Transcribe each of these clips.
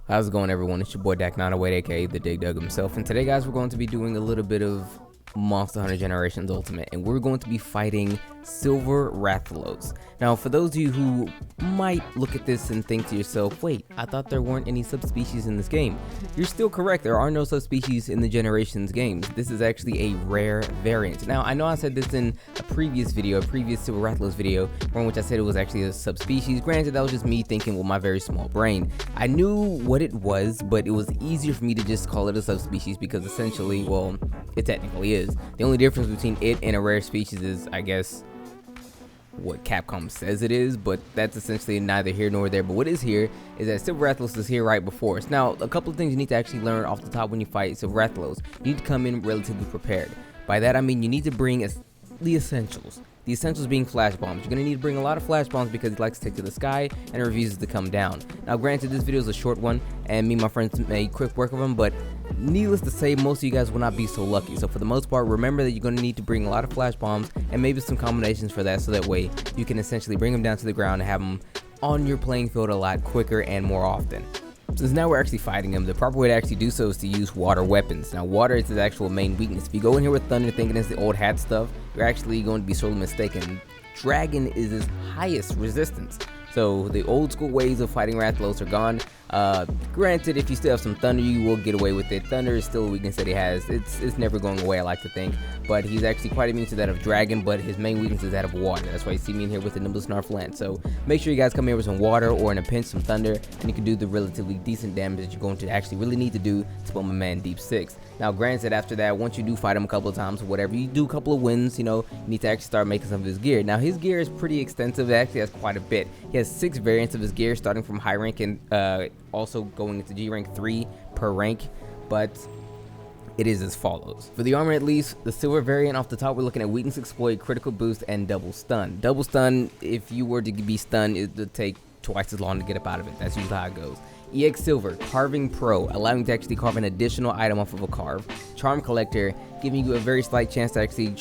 How's it going, everyone? It's your boy Dak908, aka the Dig Dug himself, and today, guys, we're going to be doing a little bit of Monster Hunter Generations Ultimate, and we're going to be fighting Silver Rathalos. Now, for those of you who might look at this and think to yourself, wait, I thought there weren't any subspecies in this game. You're still correct, there are no subspecies in the Generations games. This is actually a rare variant. Now, I know I said this in a previous Silver Rathalos video, in which I said it was actually a subspecies. Granted, that was just me thinking with my very small brain. I knew what it was, but it was easier for me to just call it a subspecies because essentially, well, it technically is. The only difference between it and a rare species is, I guess, what Capcom says it is, but that's essentially neither here nor there. But what is here is that Silver Rathalos is here right before us. Now, a couple of things you need to actually learn off the top when you fight Silver Rathalos. You need to come in relatively prepared. By that I mean you need to bring the essentials. The essentials being flash bombs. You're going to need to bring a lot of flash bombs because he likes to take to the sky and refuses to come down. Now, granted, this video is a short one, and me and my friends made quick work of them, but needless to say, most of you guys will not be so lucky. So for the most part, remember that you're going to need to bring a lot of flash bombs and maybe some combinations for that, so that way you can essentially bring them down to the ground and have them on your playing field a lot quicker and more often. Since now we're actually fighting him, the proper way to actually do so is to use water weapons. Now, water is his actual main weakness. If you go in here with thunder thinking it's the old hat stuff, you're actually going to be sorely mistaken. Dragon is his highest resistance. So the old school ways of fighting Rathalos are gone. Granted, if you still have some thunder, you will get away with it. Thunder is still a weakness that he has. It's never going away, I like to think. But he's actually quite immune to that of dragon, but his main weakness is that of water. That's why you see me in here with the Nimble Snarf Lance. So make sure you guys come here with some water, or in a pinch, some thunder, and you can do the relatively decent damage that you're going to actually really need to do to put my man deep 6. Now, granted, after that, once you do fight him a couple of times or whatever, you do a couple of wins, you know, you need to actually start making some of his gear. Now, his gear is pretty extensive. It actually has quite a bit. He has 6 variants of his gear, starting from high rank and also going into G rank 3 per rank, but it is as follows. For the armor, at least, the silver variant off the top, we're looking at weakness exploit, critical boost, and double stun. Double stun, if you were to be stunned, it would take twice as long to get up out of it. That's usually how it goes. EX Silver, Carving Pro, allowing you to actually carve an additional item off of a carve. Charm Collector, giving you a very slight chance to actually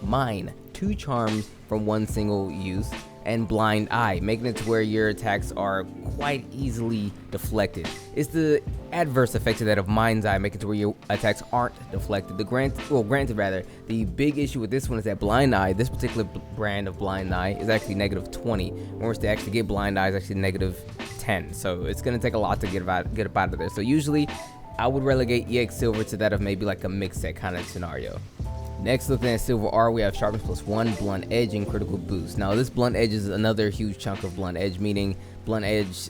mine 2 charms from one single use. And Blind Eye, making it to where your attacks are quite easily deflected. It's the adverse effect of that of Mind's Eye, making it to where your attacks aren't deflected. Granted, the big issue with this one is that Blind Eye, this particular brand of Blind Eye, is actually -20, whereas to actually get Blind Eye is actually -10. So it's going to take a lot to get up out of there. So usually, I would relegate EX Silver to that of maybe like a mix set kind of scenario. Next, looking at Silver R, we have Sharpness +1, Blunt Edge, and Critical Boost. Now, this Blunt Edge is another huge chunk of Blunt Edge, meaning Blunt Edge,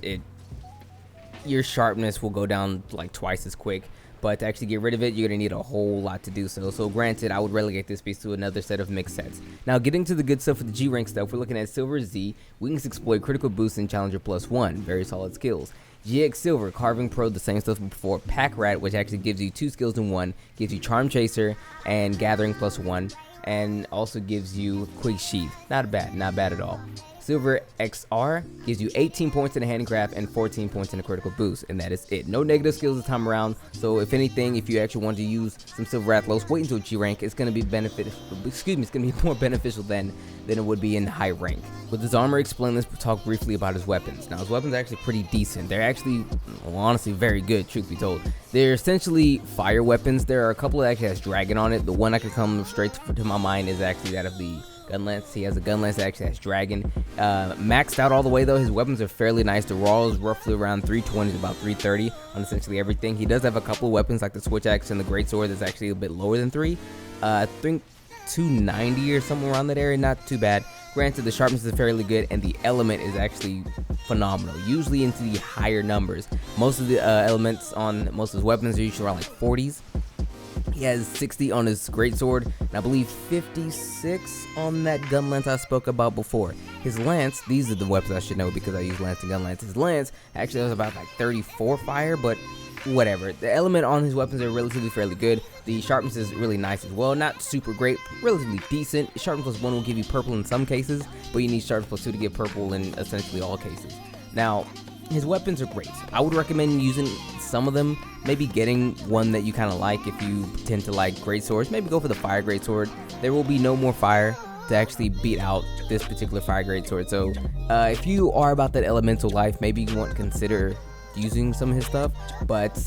your sharpness will go down like twice as quick. But to actually get rid of it, you're going to need a whole lot to do so. So granted, I would relegate this piece to another set of mixed sets. Now, getting to the good stuff for the G rank stuff, we're looking at Silver Z, Weakness Exploit, Critical Boost, and Challenger +1. Very solid skills. GX Silver, Carving Pro, the same stuff before. Pack Rat, which actually gives you 2 skills in 1, gives you Charm Chaser and Gathering +1, and also gives you Quick Sheath. Not bad at all. Silver XR gives you 18 points in a handicraft and 14 points in a critical boost, and that is it. No negative skills this time around, so if anything, if you actually want to use some Silver Rathalos, wait until G rank. It's going to be more beneficial than it would be in high rank. With his armor explained, let's talk briefly about his weapons. Now, his weapons are actually pretty decent. They're actually, well, honestly, very good, truth be told. They're essentially fire weapons. There are a couple that actually has dragon on it. The one that could come straight to my mind is actually that of the gun lance. He has a gun lance that actually has dragon. Maxed out all the way though, his weapons are fairly nice. The raw is roughly around 320 to about 330 on essentially everything. He does have a couple of weapons like the switch axe and the great sword that's actually a bit lower than 3. I think 290 or somewhere around that area, not too bad. Granted, the sharpness is fairly good and the element is actually phenomenal, usually into the higher numbers. Most of the elements on most of his weapons are usually around like 40s. He has 60 on his greatsword, and I believe 56 on that gun lance I spoke about before. His lance, these are the weapons I should know because I use lance and gun lance. His lance actually has about like 34 fire, but whatever. The element on his weapons are relatively fairly good. The sharpness is really nice as well. Not super great, relatively decent. Sharpness +1 will give you purple in some cases, but you need sharpness +2 to get purple in essentially all cases. Now, his weapons are great. I would recommend using some of them, maybe getting one that you kind of like. If you tend to like great swords, maybe go for the fire great sword. There will be no more fire to actually beat out this particular fire grade sword. So if you are about that elemental life, maybe you want to consider using some of his stuff, but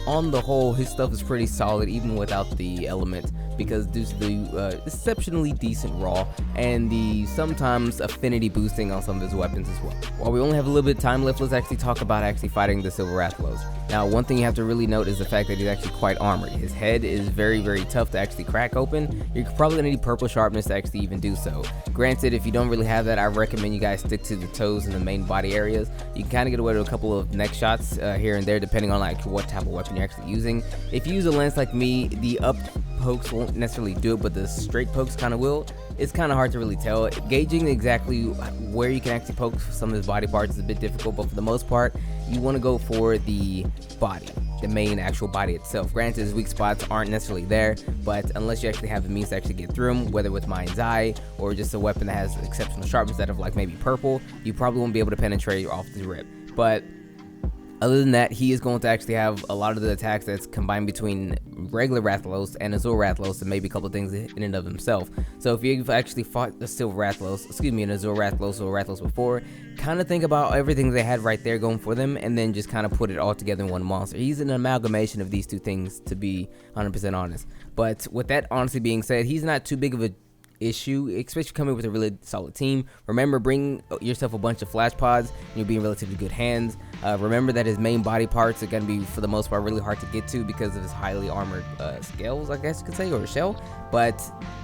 on the whole, his stuff is pretty solid even without the element, because due to the exceptionally decent raw and the sometimes affinity boosting on some of his weapons as well. While we only have a little bit of time left, let's actually talk about actually fighting the Silver Rathalos. Now, one thing you have to really note is the fact that he's actually quite armored. His head is very, very tough to actually crack open. You're probably going to need purple sharpness to actually even do so. Granted, if you don't really have that, I recommend you guys stick to the toes and the main body areas. You can kind of get away with a couple of neck shots here and there, depending on like what type of weapon you're actually using. If you use a lance like me, the up pokes won't necessarily do it, but the straight pokes kind of will. It's kind of hard to really tell. Gauging exactly where you can actually poke some of his body parts is a bit difficult, but for the most part, you want to go for the body, the main actual body itself. Granted, his weak spots aren't necessarily there, but unless you actually have the means to actually get through them, whether with Mind's Eye or just a weapon that has exceptional sharpness that of like maybe purple, you probably won't be able to penetrate off the rip. But other than that, he is going to actually have a lot of the attacks that's combined between regular Rathalos and Azure Rathalos, and maybe a couple of things in and of himself. So if you've actually fought the Silver Rathalos, an Azure Rathalos or Rathalos before, kind of think about everything they had right there going for them, and then just kind of put it all together in one monster. He's an amalgamation of these two things, to be 100% honest. But with that honestly being said, he's not too big of a issue, especially coming with a really solid team. Remember, bring yourself a bunch of flash pods and you'll be in relatively good hands. Remember that his main body parts are going to be, for the most part, really hard to get to because of his highly armored scales, I guess you could say, or shell. But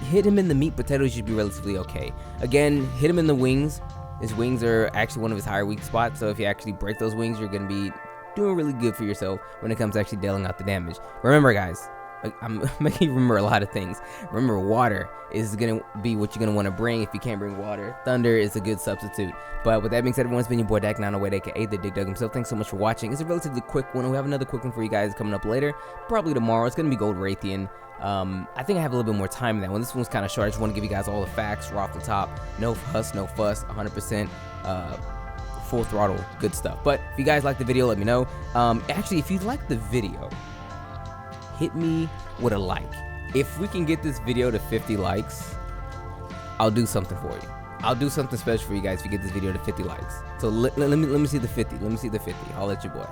hit him in the meat potatoes, you should be relatively okay. Again, hit him in the wings. His wings are actually one of his higher weak spots, so if you actually break those wings, you're going to be doing really good for yourself when it comes to actually dealing out the damage. Remember, guys, I'm making you remember a lot of things. Remember, water is going to be what you're going to want to bring if you can't bring water. Thunder is a good substitute. But with that being said, everyone's been your boy Dak908, aka the Dig Dug himself. Thanks so much for watching. It's a relatively quick one. We have another quick one for you guys coming up later, probably tomorrow. It's going to be Gold Raytheon. I think I have a little bit more time in that one. This one's kind of short. I just want to give you guys all the facts right off the top. No fuss, no fuss, 100%. Full throttle, good stuff. But if you guys like the video, let me know. Actually, if you like the video, hit me with a like. If we can get this video to 50 likes, I'll do something for you. I'll do something special for you guys if you get this video to 50 likes. So let me see the 50. Let me see the 50. I'll let you boy.